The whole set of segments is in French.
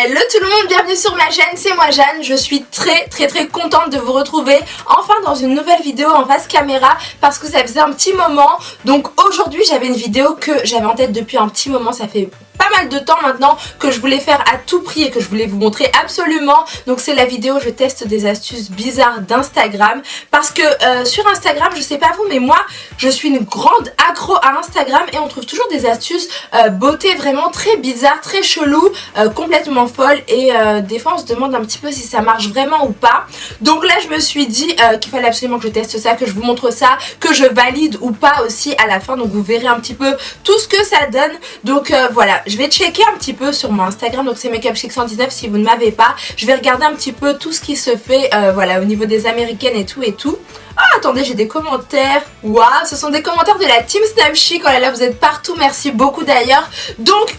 Hello tout le monde, bienvenue sur ma chaîne, c'est moi Jeanne. Je suis très contente de vous retrouver enfin dans une nouvelle vidéo en face caméra parce que ça faisait un petit moment. Donc aujourd'hui j'avais une vidéo que j'avais en tête depuis un petit moment, ça fait pas mal de temps maintenant que je voulais faire à tout prix et que je voulais vous montrer absolument. Donc c'est la vidéo où je teste des astuces bizarres d'Instagram parce que sur Instagram, je sais pas vous mais moi je suis une grande accro à Instagram et on trouve toujours des astuces beauté vraiment très bizarres, très chelou, complètement folles et des fois on se demande un petit peu si ça marche vraiment ou pas. Donc là je me suis dit qu'il fallait absolument que je teste ça, que je vous montre ça, que je valide ou pas aussi à la fin. Donc vous verrez un petit peu tout ce que ça donne. Donc voilà, je vais checker un petit peu sur mon Instagram, donc c'est MakeupChic119 si vous ne m'avez pas. Je vais regarder un petit peu tout ce qui se fait voilà, au niveau des américaines et tout. Ah, attendez, j'ai des commentaires. Waouh, ce sont des commentaires de la team Snapchic. Oh là là, vous êtes partout, merci beaucoup d'ailleurs. Donc,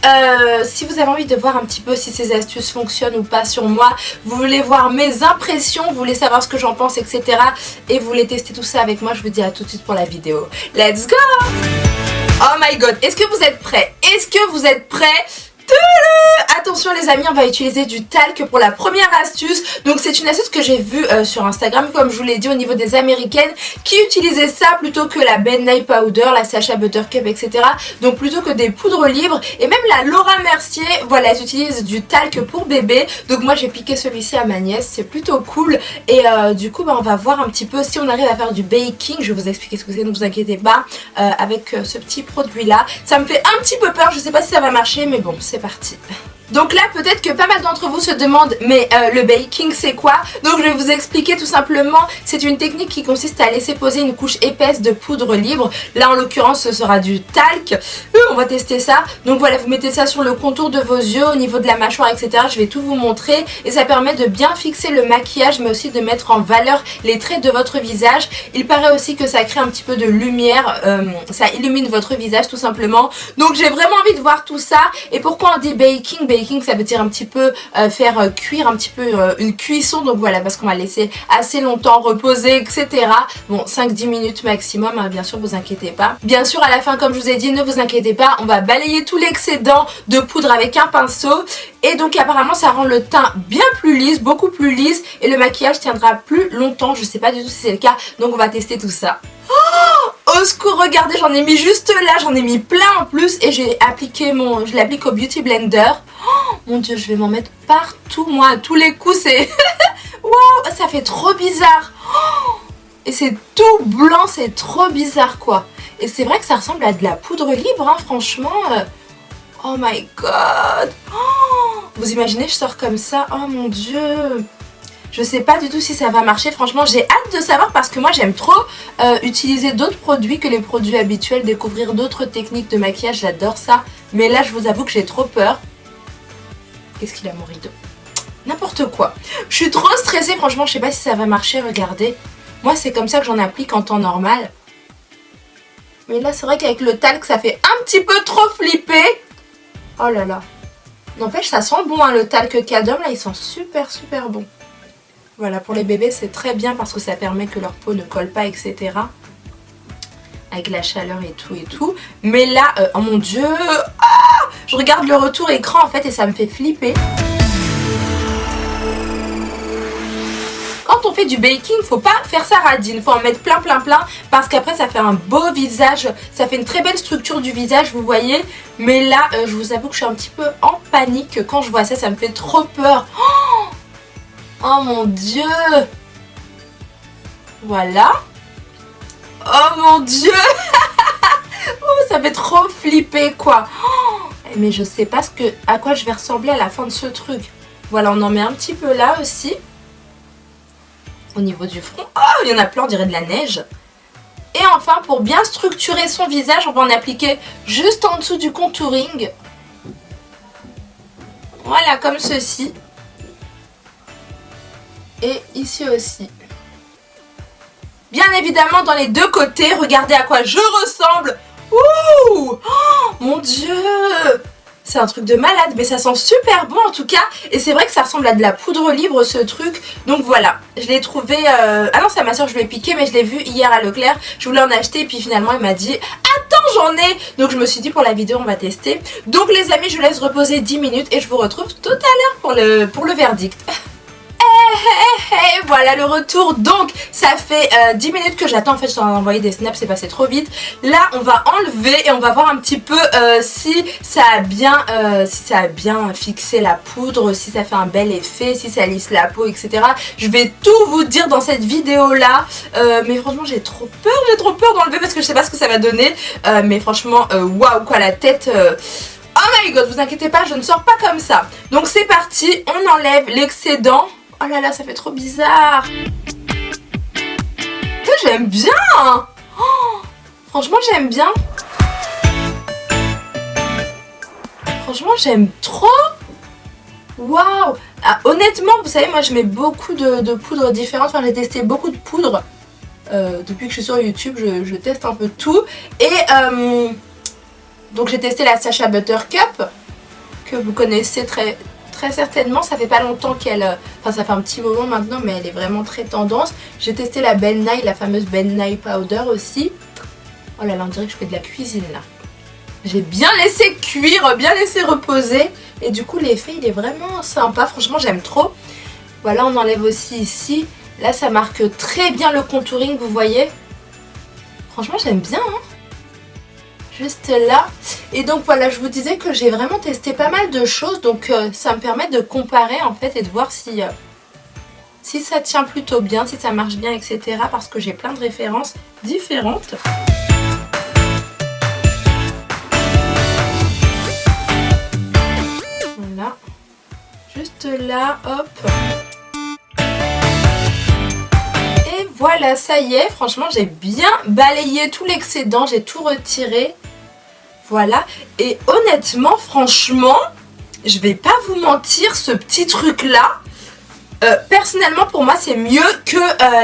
si vous avez envie de voir un petit peu si ces astuces fonctionnent ou pas sur moi, vous voulez voir mes impressions, vous voulez savoir ce que j'en pense, etc. et vous voulez tester tout ça avec moi, je vous dis à tout de suite pour la vidéo. Let's go! Oh my god, est-ce que vous êtes prêts? Est-ce que vous êtes prêts? Attention les amis, on va utiliser du talc pour la première astuce. Donc c'est une astuce que j'ai vue sur Instagram, comme je vous l'ai dit, au niveau des américaines qui utilisaient ça plutôt que la Ben Nye Powder, la Sacha Buttercup, etc. Donc plutôt que des poudres libres. Et même la Laura Mercier, voilà, elle utilise du talc pour bébé. Donc moi j'ai piqué celui-ci à ma nièce, c'est plutôt cool. Et du coup on va voir un petit peu si on arrive à faire du baking. Je vais vous expliquer ce que c'est, ne vous inquiétez pas, avec ce petit produit là. Ça me fait un petit peu peur, je sais pas si ça va marcher, mais bon, c'est parti. Donc là peut-être que pas mal d'entre vous se demandent mais le baking c'est quoi? Donc je vais vous expliquer tout simplement. C'est une technique qui consiste à laisser poser une couche épaisse de poudre libre. Là en l'occurrence ce sera du talc. On va tester ça. Donc voilà, vous mettez ça sur le contour de vos yeux, au niveau de la mâchoire, etc. Je vais tout vous montrer et ça permet de bien fixer le maquillage mais aussi de mettre en valeur les traits de votre visage. Il paraît aussi que ça crée un petit peu de lumière, ça illumine votre visage tout simplement. Donc j'ai vraiment envie de voir tout ça. Et pourquoi on dit baking? Baking ça veut dire un petit peu faire cuire un petit peu une cuisson, donc voilà, parce qu'on va laisser assez longtemps reposer, etc. Bon, 5-10 minutes maximum, hein, bien sûr, vous inquiétez pas. Bien sûr à la fin, comme je vous ai dit, ne vous inquiétez pas, on va balayer tout l'excédent de poudre avec un pinceau. Et donc apparemment ça rend le teint bien plus lisse, beaucoup plus lisse, et le maquillage tiendra plus longtemps. Je sais pas du tout si c'est le cas, donc on va tester tout ça. Au secours, regardez, j'en ai mis juste là, j'en ai mis plein en plus et j'ai appliqué je l'applique au Beauty Blender. Oh mon dieu, je vais m'en mettre partout moi, à tous les coups, c'est waouh, ça fait trop bizarre. Oh, et c'est tout blanc, c'est trop bizarre quoi. Et c'est vrai que ça ressemble à de la poudre libre, hein, franchement. Oh my god. Oh, vous imaginez, je sors comme ça, oh mon dieu. Je sais pas du tout si ça va marcher, franchement j'ai hâte de savoir parce que moi j'aime trop utiliser d'autres produits que les produits habituels, découvrir d'autres techniques de maquillage, j'adore ça. Mais là je vous avoue que j'ai trop peur. Qu'est-ce qu'il a mon rideau? N'importe quoi. Je suis trop stressée, franchement je sais pas si ça va marcher, regardez. Moi c'est comme ça que j'en applique en temps normal. Mais là c'est vrai qu'avec le talc ça fait un petit peu trop flipper. Oh là là. N'empêche ça sent bon hein, le talc Cadom là il sent super bon. Voilà, pour les bébés c'est très bien parce que ça permet que leur peau ne colle pas, etc. Avec la chaleur et tout. Mais là, oh mon dieu, je regarde le retour écran en fait et ça me fait flipper. Quand on fait du baking, faut pas faire ça radine, faut en mettre plein parce qu'après ça fait un beau visage, ça fait une très belle structure du visage, vous voyez. Mais là, je vous avoue que je suis un petit peu en panique quand je vois ça, ça me fait trop peur. Oh mon dieu. Voilà. Oh mon dieu. Oh, ça fait trop flipper quoi. Oh, mais je sais pas à quoi je vais ressembler à la fin de ce truc. Voilà, on en met un petit peu là aussi. Au niveau du front. Oh, il y en a plein, on dirait de la neige. Et enfin, pour bien structurer son visage, on va en appliquer juste en dessous du contouring. Voilà, comme ceci. Et ici aussi. Bien évidemment dans les deux côtés. Regardez à quoi je ressemble. Ouh, oh, mon dieu. C'est un truc de malade. Mais ça sent super bon en tout cas. Et c'est vrai que ça ressemble à de la poudre libre ce truc. Donc voilà. Je l'ai trouvé... Ah non c'est à ma soeur que je lui ai piqué. Mais je l'ai vu hier à Leclerc. Je voulais en acheter. Et puis finalement elle m'a dit... Attends, j'en ai. Donc je me suis dit pour la vidéo on va tester. Donc les amis, je laisse reposer 10 minutes et je vous retrouve tout à l'heure pour le verdict. Et voilà le retour. Donc ça fait 10 minutes que j'attends. En fait je t'en ai envoyé des snaps, c'est passé trop vite. Là on va enlever et on va voir un petit peu si ça a bien fixé la poudre, si ça fait un bel effet, si ça lisse la peau, etc. Je vais tout vous dire dans cette vidéo là. Mais franchement j'ai trop peur d'enlever parce que je sais pas ce que ça va donner. Mais franchement waouh quoi, la tête... Oh my god, vous inquiétez pas, je ne sors pas comme ça. Donc c'est parti, on enlève l'excédent. Oh là là, ça fait trop bizarre. J'aime bien. Oh, franchement, j'aime bien. Franchement, j'aime trop. Waouh. Ah, honnêtement, vous savez, moi, je mets beaucoup de poudres différentes. Enfin, j'ai testé beaucoup de poudres. Depuis que je suis sur YouTube, je teste un peu tout. Et donc, j'ai testé la Sacha Buttercup, que vous connaissez très certainement. Ça fait pas longtemps qu'elle... Enfin ça fait un petit moment maintenant, mais elle est vraiment très tendance. J'ai testé la Ben Nye, la fameuse Ben Nye Powder aussi. Oh là là, on dirait que je fais de la cuisine là. J'ai bien laissé cuire, bien laissé reposer. Et du coup l'effet il est vraiment sympa, franchement j'aime trop. Voilà, on enlève aussi ici. Là ça marque très bien le contouring, vous voyez. Franchement j'aime bien hein. Juste là. Et donc voilà, je vous disais que j'ai vraiment testé pas mal de choses. Donc ça me permet de comparer en fait et de voir si ça tient plutôt bien, si ça marche bien, etc. Parce que j'ai plein de références différentes. Voilà. Juste là, hop. Et voilà, ça y est. Franchement, j'ai bien balayé tout l'excédent. J'ai tout retiré. Voilà, et honnêtement, franchement, je vais pas vous mentir, ce petit truc là, personnellement pour moi c'est mieux que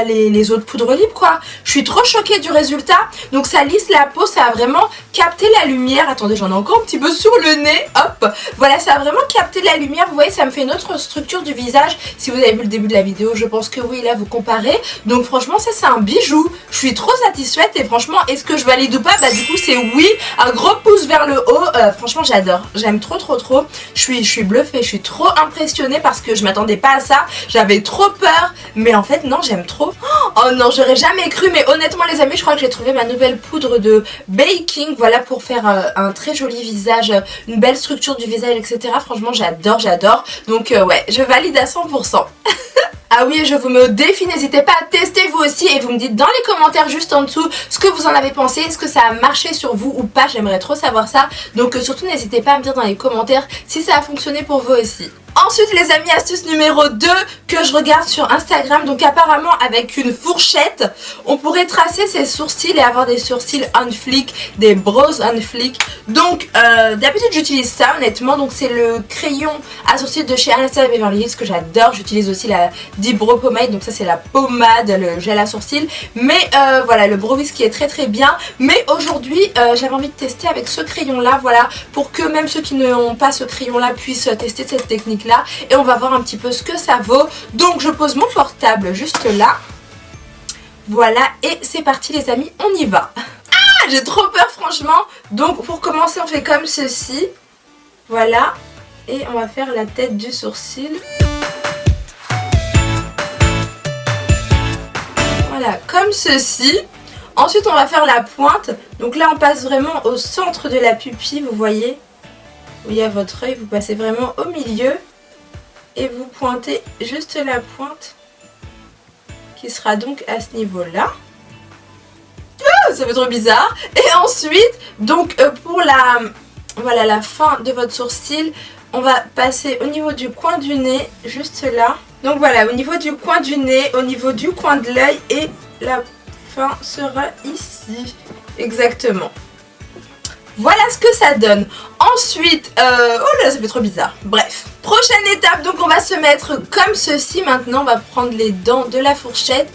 les autres poudres libres quoi. Je suis trop choquée du résultat. Donc ça lisse la peau, ça a vraiment capté la lumière. Attendez, j'en ai encore un petit peu sur le nez. Hop, voilà, ça a vraiment capté la lumière. Vous voyez, ça me fait une autre structure du visage. Si vous avez vu le début de la vidéo, je pense que oui, là vous comparez. Donc franchement ça c'est un bijou. Je suis trop satisfaite et franchement est-ce que je valide ou pas? Bah du coup c'est oui, un gros pouce vers le haut. Franchement j'adore, j'aime trop. Je suis bluffée, je suis trop impressionnée parce que je m'attendais pas à ça. J'avais trop peur, mais en fait non, j'aime trop. Oh non, j'aurais jamais cru, mais honnêtement les amis, je crois que j'ai trouvé ma nouvelle poudre de baking. Voilà, pour faire un très joli visage, une belle structure du visage, etc. Franchement j'adore. Donc ouais, je valide à 100%. Ah oui, je vous mets au défi, n'hésitez pas à tester vous aussi et vous me dites dans les commentaires juste en dessous ce que vous en avez pensé, est-ce que ça a marché sur vous ou pas, j'aimerais trop savoir ça. Donc surtout n'hésitez pas à me dire dans les commentaires si ça a fonctionné pour vous aussi. Ensuite les amis, astuce numéro 2 que je regarde sur Instagram. Donc apparemment avec une fourchette on pourrait tracer ses sourcils et avoir des sourcils on fleek, des brows on fleek. Donc d'habitude j'utilise ça honnêtement. Donc c'est le crayon à sourcils de chez Anastasia Beverly Hills que j'adore. J'utilise aussi la Deep Brow Pomade, donc ça c'est la pommade, le gel à sourcils. Mais voilà, le Brow Wiz qui est très bien. Mais aujourd'hui j'avais envie de tester avec ce crayon là, voilà, pour que même ceux qui n'ont pas ce crayon là puissent tester cette technique là. Et on va voir un petit peu ce que ça vaut. Donc je pose mon portable juste là. Voilà, et c'est parti les amis, on y va. Ah, j'ai trop peur franchement. Donc pour commencer on fait comme ceci. Voilà, et on va faire la tête du sourcil. Voilà, comme ceci. Ensuite on va faire la pointe. Donc là on passe vraiment au centre de la pupille, vous voyez. Où il y a votre œil, vous passez vraiment au milieu. Et vous pointez juste la pointe qui sera donc à ce niveau-là. Ah, ça fait trop bizarre. Et ensuite, donc pour la fin de votre sourcil, on va passer au niveau du coin du nez, juste là. Donc voilà, au niveau du coin du nez, au niveau du coin de l'œil et la fin sera ici. Exactement. Voilà ce que ça donne. Ensuite, oh là, ça fait trop bizarre. Bref, prochaine étape, donc on va se mettre comme ceci maintenant. On va prendre les dents de la fourchette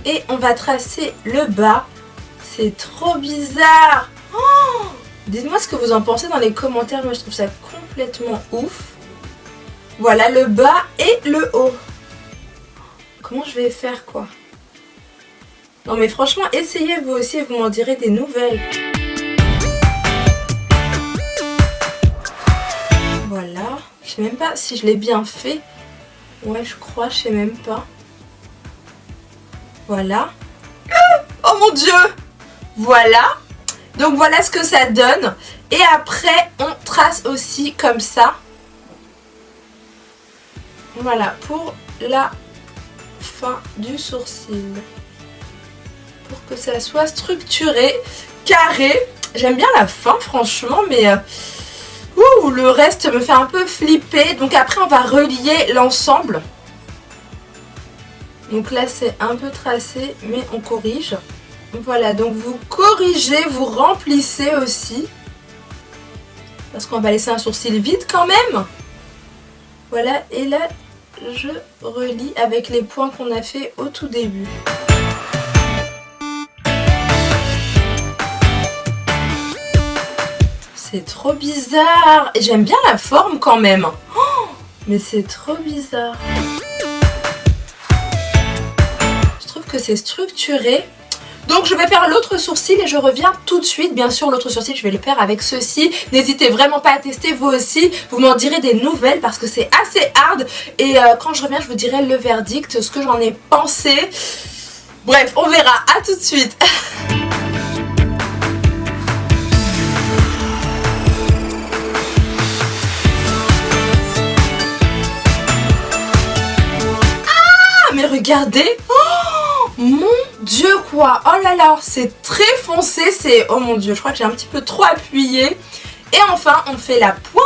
et on va tracer le bas. C'est trop bizarre. Oh, dites-moi ce que vous en pensez dans les commentaires. Moi, je trouve ça complètement ouf. Voilà le bas et le haut. Comment je vais faire quoi? Non mais franchement, essayez vous aussi et vous m'en direz des nouvelles. Je sais même pas si je l'ai bien fait. Ouais, je crois, je sais même pas. Voilà. Oh mon dieu! Voilà. Donc voilà ce que ça donne. Et après, on trace aussi comme ça. Voilà, pour la fin du sourcil. Pour que ça soit structuré, carré. J'aime bien la fin, franchement, mais... ouh, le reste me fait un peu flipper. Donc après, on va relier l'ensemble. Donc là, c'est un peu tracé, mais on corrige. Voilà, donc vous corrigez, vous remplissez aussi. Parce qu'on va laisser un sourcil vide quand même. Voilà, et là, je relie avec les points qu'on a fait au tout début. C'est trop bizarre. Et j'aime bien la forme quand même. Oh, mais c'est trop bizarre. Je trouve que c'est structuré. Donc je vais faire l'autre sourcil et je reviens tout de suite. Bien sûr, l'autre sourcil, je vais le faire avec ceci. N'hésitez vraiment pas à tester vous aussi. Vous m'en direz des nouvelles parce que c'est assez hard. Et quand je reviens, je vous dirai le verdict, ce que j'en ai pensé. Bref, on verra. À tout de suite. Ah, mais regardez. Mon dieu quoi. Oh là là, c'est très foncé, c'est... Oh mon dieu, je crois que j'ai un petit peu trop appuyé. Et enfin, on fait la pointe.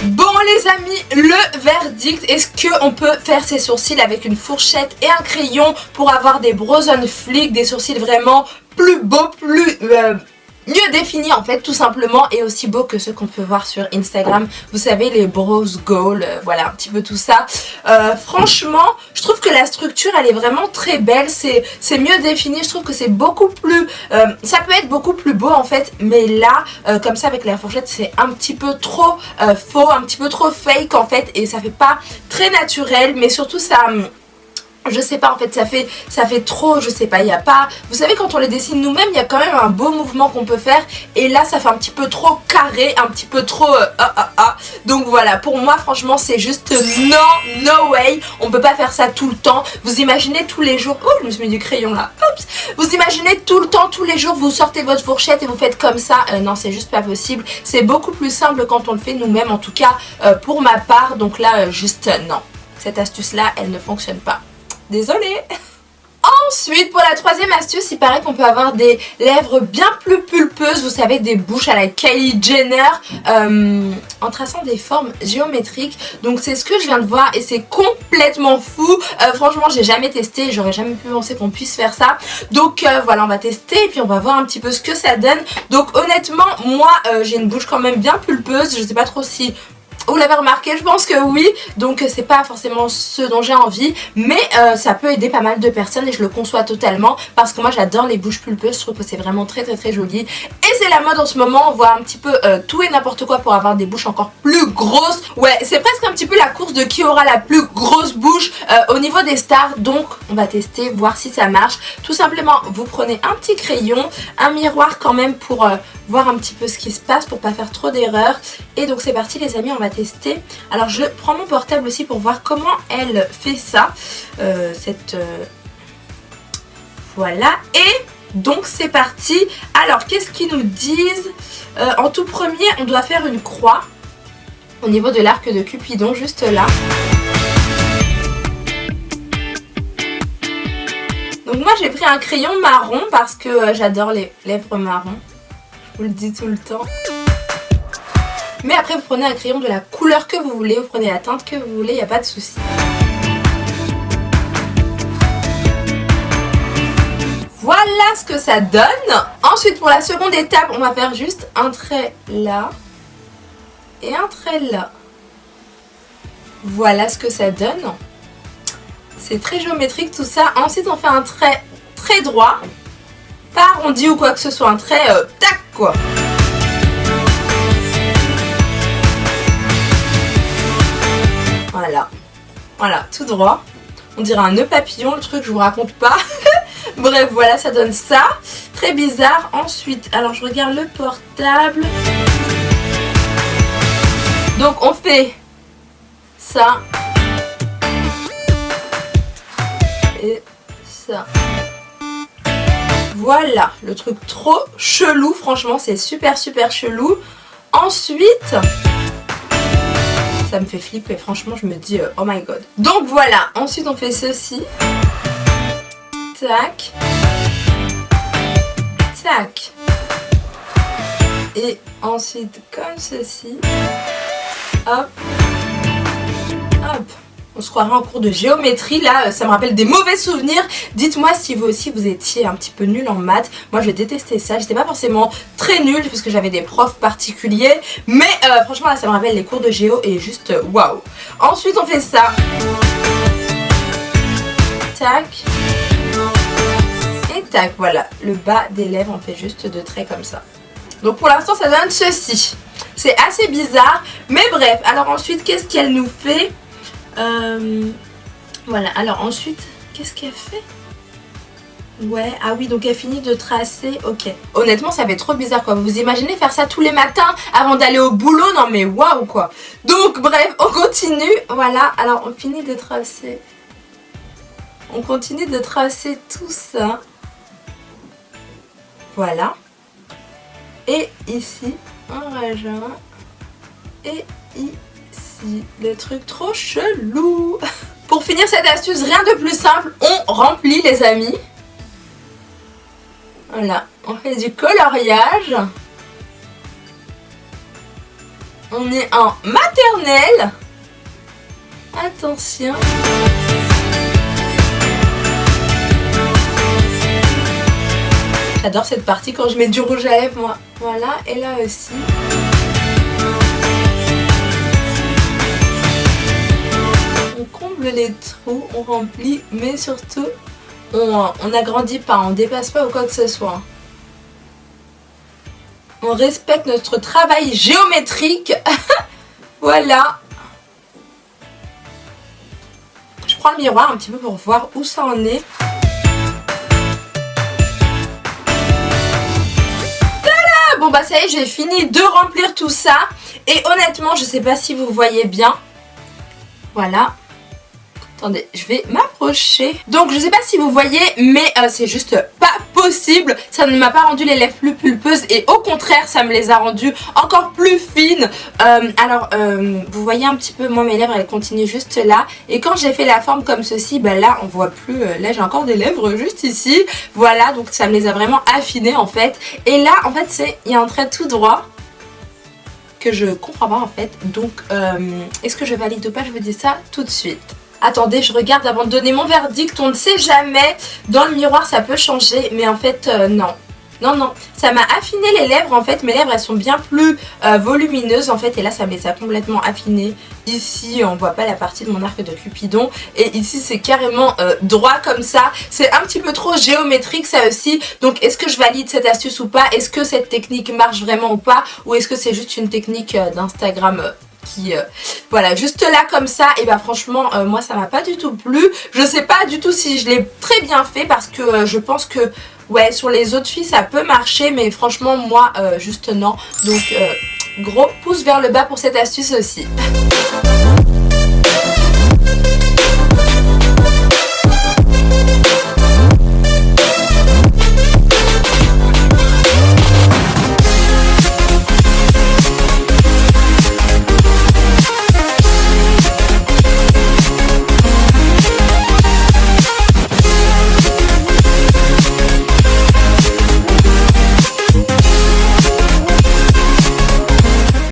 Bon les amis, le verdict, est-ce qu'on peut faire ses sourcils avec une fourchette et un crayon pour avoir des brows on flick, des sourcils vraiment plus beaux, plus... mieux défini en fait tout simplement, et aussi beau que ceux qu'on peut voir sur Instagram, vous savez, les brows gold, voilà un petit peu tout ça. Franchement je trouve que la structure elle est vraiment très belle, c'est mieux défini, je trouve que c'est beaucoup plus, ça peut être beaucoup plus beau en fait, mais là comme ça avec la fourchette c'est un petit peu trop faux, un petit peu trop fake en fait, et ça fait pas très naturel, mais surtout ça... je sais pas en fait, ça fait trop, je sais pas, il n'y a pas... Vous savez quand on les dessine nous-mêmes, il y a quand même un beau mouvement qu'on peut faire. Et là ça fait un petit peu trop carré, un petit peu trop... Donc voilà, pour moi franchement c'est juste non, no way. On peut pas faire ça tout le temps. Vous imaginez tous les jours... Oh, je me suis mis du crayon là. Oups. Vous imaginez tout le temps, tous les jours, vous sortez votre fourchette et vous faites comme ça. Non, c'est juste pas possible. C'est beaucoup plus simple quand on le fait nous-mêmes, en tout cas pour ma part. Donc là, juste non. Cette astuce là, elle ne fonctionne pas. Désolée. Ensuite, pour la troisième astuce, il paraît qu'on peut avoir des lèvres bien plus pulpeuses, vous savez, des bouches à la Kylie Jenner, en traçant des formes géométriques. Donc c'est ce que je viens de voir et c'est complètement fou. Franchement, j'ai jamais testé, j'aurais jamais pu penser qu'on puisse faire ça. Donc voilà, on va tester et puis on va voir un petit peu ce que ça donne. Donc honnêtement, moi, j'ai une bouche quand même bien pulpeuse. Je sais pas trop si... vous l'avez remarqué, je pense que oui, donc c'est pas forcément ce dont j'ai envie, mais ça peut aider pas mal de personnes et je le conçois totalement parce que moi j'adore les bouches pulpeuses, je trouve que c'est vraiment très très très joli et c'est la mode en ce moment, on voit un petit peu tout et n'importe quoi pour avoir des bouches encore plus grosses. Ouais, c'est presque un petit peu la course de qui aura la plus grosse bouche au niveau des stars, donc on va tester, voir si ça marche. Tout simplement, vous prenez un petit crayon, un miroir quand même pour voir un petit peu ce qui se passe pour pas faire trop d'erreurs. Et donc c'est parti les amis, on va tester. Alors je prends mon portable aussi pour voir comment elle fait ça. Voilà, et donc c'est parti. Alors qu'est-ce qu'ils nous disent? En tout premier, on doit faire une croix au niveau de l'arc de Cupidon, juste là. Donc moi j'ai pris un crayon marron parce que j'adore les lèvres marron. Je vous le dis tout le temps. Mais après vous prenez un crayon de la couleur que vous voulez, vous prenez la teinte que vous voulez, il n'y a pas de souci. Voilà ce que ça donne. Ensuite pour la seconde étape, on va faire juste un trait là et un trait là. Voilà ce que ça donne. C'est très géométrique tout ça. Ensuite on fait un trait très droit, pas arrondi ou quoi que ce soit, un trait tac quoi. Voilà, voilà, tout droit. On dirait un nœud papillon, le truc, je vous raconte pas. Bref, voilà, ça donne ça. Très bizarre. Ensuite, alors je regarde le portable. Donc on fait ça. Et ça. Voilà, le truc trop chelou. Franchement, c'est super chelou. Ensuite... ça me fait flipper, franchement je me dis oh my god. Donc voilà, ensuite on fait ceci. Tac. Tac. Et ensuite comme ceci. Hop. Hop. On se croirait en cours de géométrie, là ça me rappelle des mauvais souvenirs. Dites-moi si vous aussi vous étiez un petit peu nul en maths. Moi je détestais ça, j'étais pas forcément très nulle parce que j'avais des profs particuliers. Mais franchement là ça me rappelle les cours de géo et juste waouh. Ensuite on fait ça. Tac. Et tac, voilà. Le bas des lèvres on fait juste deux traits comme ça. Donc pour l'instant ça donne ceci. C'est assez bizarre, mais bref. Alors ensuite qu'est-ce qu'elle nous fait ? Voilà, alors ensuite, qu'est-ce qu'elle fait? Ouais, ah oui, donc elle finit de tracer, ok. Honnêtement, ça fait trop bizarre quoi. Vous imaginez faire ça tous les matins avant d'aller au boulot? Non mais waouh quoi. Donc bref, on continue. Voilà, alors on finit de tracer. On continue de tracer tout ça. Voilà. Et ici, on rejoint. Et ici. Le truc trop chelou. Pour finir cette astuce, rien de plus simple, on remplit les amis. Voilà, on fait du coloriage. On est en maternelle. Attention. J'adore cette partie quand je mets du rouge à lèvres moi. Voilà, et là aussi. On comble les trous, on remplit, mais surtout on n'agrandit pas, on dépasse pas ou quoi que ce soit. On respecte notre travail géométrique. Voilà. Je prends le miroir un petit peu pour voir où ça en est. Tada! Bon bah ça y est, j'ai fini de remplir tout ça. Et honnêtement, je sais pas si vous voyez bien. Voilà. Attendez, je vais m'approcher. Donc je sais pas si vous voyez, mais c'est juste pas possible. Ça ne m'a pas rendu les lèvres plus pulpeuses et au contraire ça me les a rendues encore plus fines. Vous voyez un petit peu, moi mes lèvres elles continuent juste là. Et quand j'ai fait la forme comme ceci, bah là on voit plus, là j'ai encore des lèvres juste ici. Voilà, donc ça me les a vraiment affinées en fait. Et là en fait il y a un trait tout droit que je comprends pas en fait. Donc est-ce que je valide ou pas? Je vous dis ça tout de suite. Attendez, je regarde avant de donner mon verdict. On ne sait jamais. Dans le miroir, ça peut changer. Mais en fait, non. Non, non. Ça m'a affiné les lèvres. En fait, mes lèvres, elles sont bien plus volumineuses. En fait, et là, ça me les a complètement affinées. Ici, on voit pas la partie de mon arc de Cupidon. Et ici, c'est carrément droit comme ça. C'est un petit peu trop géométrique, ça aussi. Donc, est-ce que je valide cette astuce ou pas? Est-ce que cette technique marche vraiment ou pas? Ou est-ce que c'est juste une technique d'Instagram qui voilà, juste là comme ça? Et bah franchement moi ça m'a pas du tout plu. Je sais pas du tout si je l'ai très bien fait parce que je pense que ouais, sur les autres filles ça peut marcher, mais franchement moi juste non. Donc gros pouce vers le bas pour cette astuce aussi.